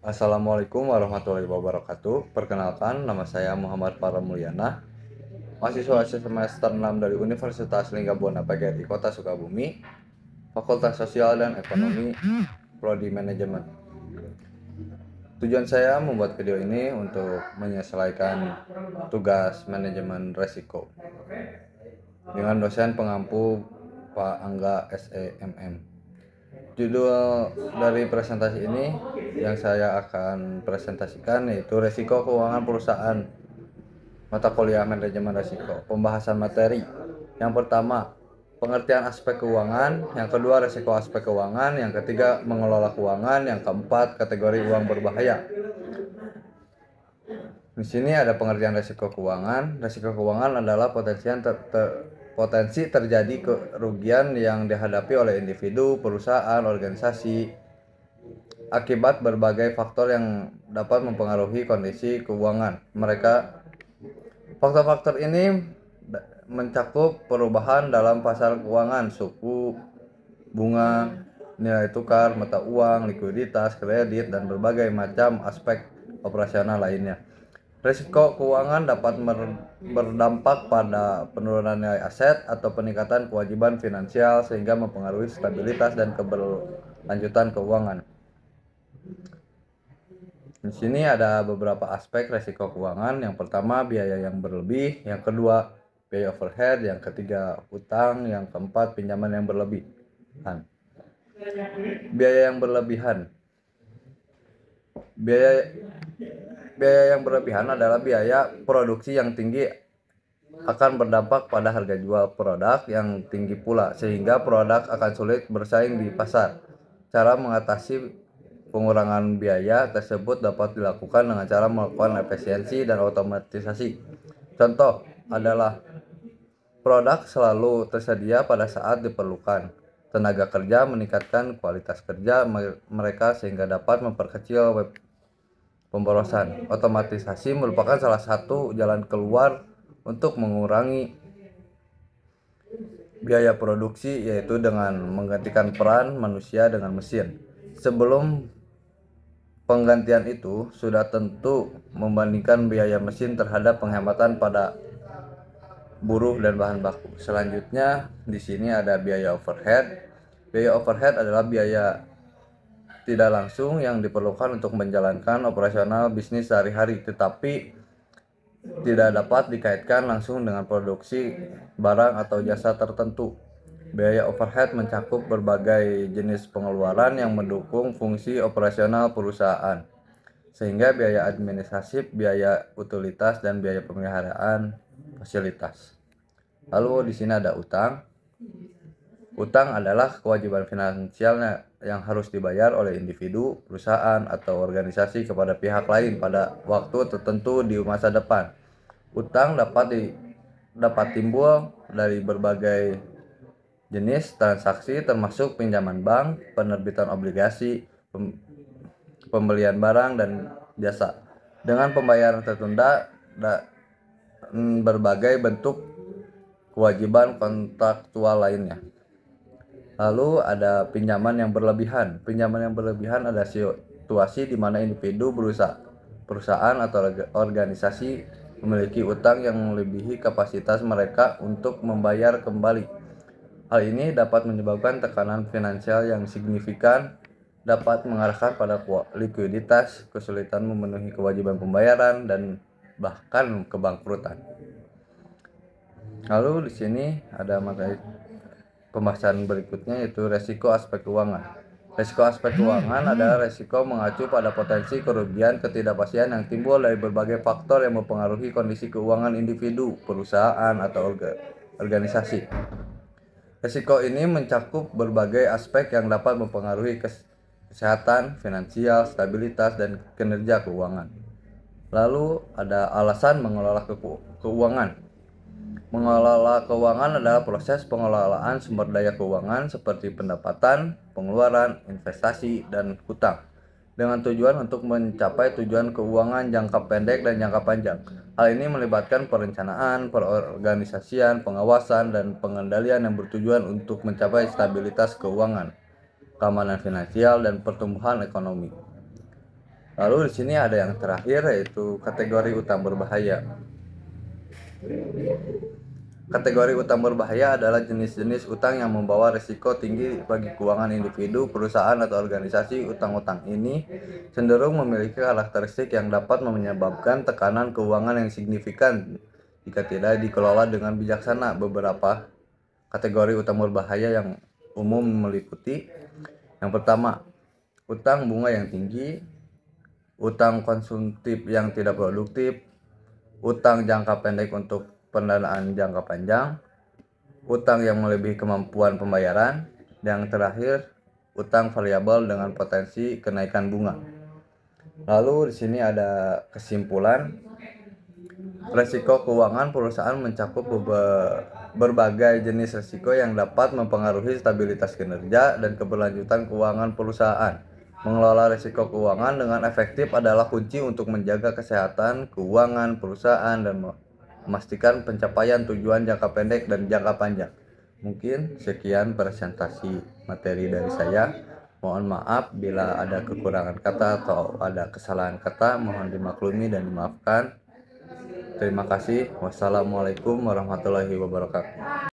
Assalamualaikum warahmatullahi wabarakatuh. Perkenalkan, nama saya Muhammad Paramulyana, mahasiswa semester 6 dari Universitas Linggabona PGRI Kota Sukabumi, Fakultas Sosial dan Ekonomi, Prodi Manajemen. Tujuan saya membuat video ini untuk menyesuaikan tugas manajemen resiko dengan dosen pengampu Pak Angga SEMM. Judul dari presentasi ini yang saya akan presentasikan yaitu resiko keuangan perusahaan, mata kuliah manajemen resiko. Pembahasan materi. Yang pertama, pengertian aspek keuangan, yang kedua resiko aspek keuangan, yang ketiga mengelola keuangan, yang keempat kategori uang berbahaya. Di sini ada pengertian resiko keuangan. Resiko keuangan adalah potensi terjadi kerugian yang dihadapi oleh individu, perusahaan, organisasi akibat berbagai faktor yang dapat mempengaruhi kondisi keuangan mereka. Faktor-faktor ini mencakup perubahan dalam pasar keuangan, suku bunga, nilai tukar, mata uang, likuiditas, kredit, dan berbagai macam aspek operasional lainnya. Risiko keuangan dapat berdampak pada penurunan nilai aset atau peningkatan kewajiban finansial sehingga mempengaruhi stabilitas dan keberlanjutan keuangan. Di sini ada beberapa aspek risiko keuangan. Yang pertama, biaya yang berlebih, yang kedua, biaya overhead, yang ketiga, utang, yang keempat, pinjaman yang berlebihan. Biaya yang berlebihan. Biaya yang berlebihan adalah biaya produksi yang tinggi akan berdampak pada harga jual produk yang tinggi pula, sehingga produk akan sulit bersaing di pasar. Cara mengatasi pengurangan biaya tersebut dapat dilakukan dengan cara melakukan efisiensi dan otomatisasi. Contoh adalah produk selalu tersedia pada saat diperlukan. Tenaga kerja meningkatkan kualitas kerja mereka sehingga dapat memperkecil pemborosan. Otomatisasi merupakan salah satu jalan keluar untuk mengurangi biaya produksi, yaitu dengan menggantikan peran manusia dengan mesin. Sebelum penggantian itu, sudah tentu membandingkan biaya mesin terhadap penghematan pada buruh dan bahan baku. Selanjutnya, di sini ada biaya overhead. Biaya overhead adalah biaya tidak langsung yang diperlukan untuk menjalankan operasional bisnis sehari-hari, tetapi tidak dapat dikaitkan langsung dengan produksi barang atau jasa tertentu. Biaya overhead mencakup berbagai jenis pengeluaran yang mendukung fungsi operasional perusahaan, sehingga biaya administratif, biaya utilitas, dan biaya pemeliharaan fasilitas. Lalu di sini ada utang. Utang adalah kewajiban finansial yang harus dibayar oleh individu, perusahaan, atau organisasi kepada pihak lain pada waktu tertentu di masa depan. Utang dapat timbul dari berbagai jenis transaksi termasuk pinjaman bank, penerbitan obligasi, pembelian barang dan jasa. Dengan pembayaran tertunda berbagai bentuk kewajiban kontraktual lainnya. Lalu ada pinjaman yang berlebihan. Pinjaman yang berlebihan adalah situasi di mana individu, perusahaan atau organisasi memiliki utang yang melebihi kapasitas mereka untuk membayar kembali. Hal ini dapat menyebabkan tekanan finansial yang signifikan, dapat mengarahkan pada likuiditas, kesulitan memenuhi kewajiban pembayaran, dan bahkan kebangkrutan. Lalu di sini ada materi pembahasan berikutnya, yaitu resiko aspek keuangan. Resiko aspek keuangan adalah resiko mengacu pada potensi kerugian ketidakpastian yang timbul dari berbagai faktor yang mempengaruhi kondisi keuangan individu, perusahaan, atau organisasi. Resiko ini mencakup berbagai aspek yang dapat mempengaruhi kesehatan, finansial, stabilitas, dan kinerja keuangan. Lalu ada alasan mengelola keuangan. Mengelola keuangan adalah proses pengelolaan sumber daya keuangan seperti pendapatan, pengeluaran, investasi, dan hutang dengan tujuan untuk mencapai tujuan keuangan jangka pendek dan jangka panjang. Hal ini melibatkan perencanaan, perorganisasian, pengawasan, dan pengendalian yang bertujuan untuk mencapai stabilitas keuangan, keamanan finansial, dan pertumbuhan ekonomi. Lalu di sini ada yang terakhir, yaitu kategori utang berbahaya. Kategori utang berbahaya adalah jenis-jenis utang yang membawa risiko tinggi bagi keuangan individu, perusahaan, atau organisasi. Utang-utang ini cenderung memiliki karakteristik yang dapat menyebabkan tekanan keuangan yang signifikan jika tidak dikelola dengan bijaksana. Beberapa kategori utang berbahaya yang umum meliputi: yang pertama, utang bunga yang tinggi, utang konsumtif yang tidak produktif, utang jangka pendek untuk pendanaan jangka panjang, utang yang melebihi kemampuan pembayaran, dan yang terakhir, utang variabel dengan potensi kenaikan bunga. Lalu di sini ada kesimpulan. Resiko keuangan perusahaan mencakup berbagai jenis risiko yang dapat mempengaruhi stabilitas kinerja dan keberlanjutan keuangan perusahaan. Mengelola risiko keuangan dengan efektif adalah kunci untuk menjaga kesehatan keuangan perusahaan dan memastikan pencapaian tujuan jangka pendek dan jangka panjang. Mungkin sekian presentasi materi dari saya. Mohon maaf bila ada kekurangan kata atau ada kesalahan kata, mohon dimaklumi dan dimaafkan. Terima kasih. Wassalamualaikum warahmatullahi wabarakatuh.